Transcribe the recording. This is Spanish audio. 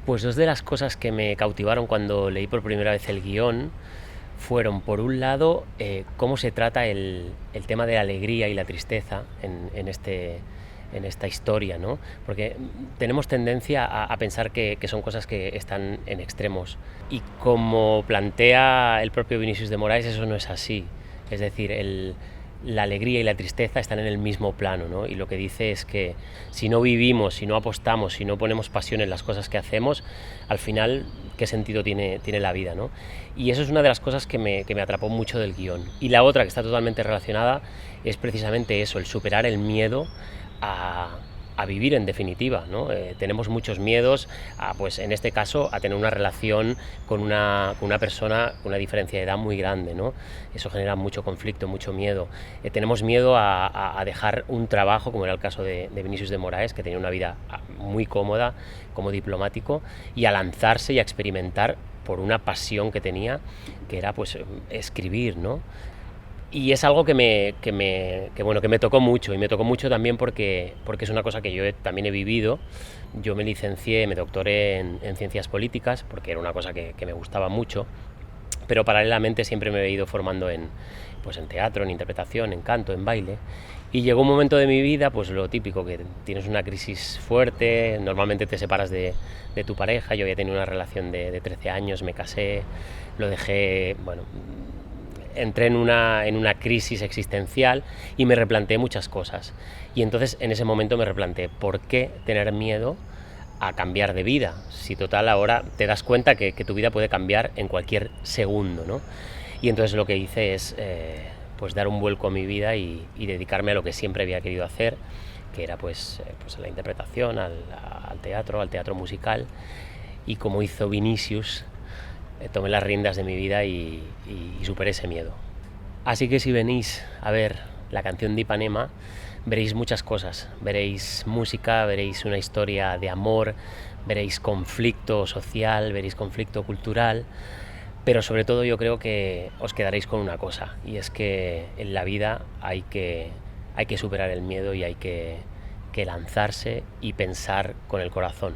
Pues dos de las cosas que me cautivaron cuando leí por primera vez el guión fueron, por un lado, cómo se trata el tema de la alegría y la tristeza en esta historia, ¿no? Porque tenemos tendencia a pensar que son cosas que están en extremos. Y como plantea el propio Vinícius de Moraes, eso no es así. Es decir, la alegría y la tristeza están en el mismo plano, ¿no? Y lo que dice es que si no vivimos, si no apostamos, si no ponemos pasión en las cosas que hacemos, al final, ¿qué sentido tiene la vida, ¿no? Y eso es una de las cosas que me atrapó mucho del guión. Y la otra, que está totalmente relacionada, es precisamente eso, el superar el miedo a vivir, en definitiva, ¿no? Tenemos muchos miedos pues en este caso, a tener una relación con una persona con una diferencia de edad muy grande, ¿no? Eso genera mucho conflicto, mucho miedo. Tenemos miedo a dejar un trabajo, como era el caso de Vinícius de Moraes, que tenía una vida muy cómoda como diplomático, y a lanzarse y a experimentar por una pasión que tenía, que era pues escribir, ¿no? Y es algo que me tocó mucho, y me tocó mucho también porque es una cosa que yo también he vivido. Yo me licencié, me doctoré en ciencias políticas, porque era una cosa que me gustaba mucho, pero paralelamente siempre me he ido formando pues en teatro, en interpretación, en canto, en baile. Y llegó un momento de mi vida, pues lo típico, que tienes una crisis fuerte, normalmente te separas de tu pareja. Yo había tenido una relación de 13 años, me casé, lo dejé, bueno, entré en una crisis existencial y me replanteé muchas cosas. Y entonces en ese momento me replanteé, ¿por qué tener miedo a cambiar de vida? Si total ahora te das cuenta que tu vida puede cambiar en cualquier segundo, ¿no? Y entonces lo que hice es pues dar un vuelco a mi vida y dedicarme a lo que siempre había querido hacer, que era pues a la interpretación, al teatro musical. Y como hizo Vinícius, tomé las riendas de mi vida y superé ese miedo. Así que si venís a ver la canción de Ipanema, veréis muchas cosas. Veréis música, veréis una historia de amor, veréis conflicto social, veréis conflicto cultural, pero sobre todo yo creo que os quedaréis con una cosa, y es que en la vida hay que superar el miedo y hay que lanzarse y pensar con el corazón.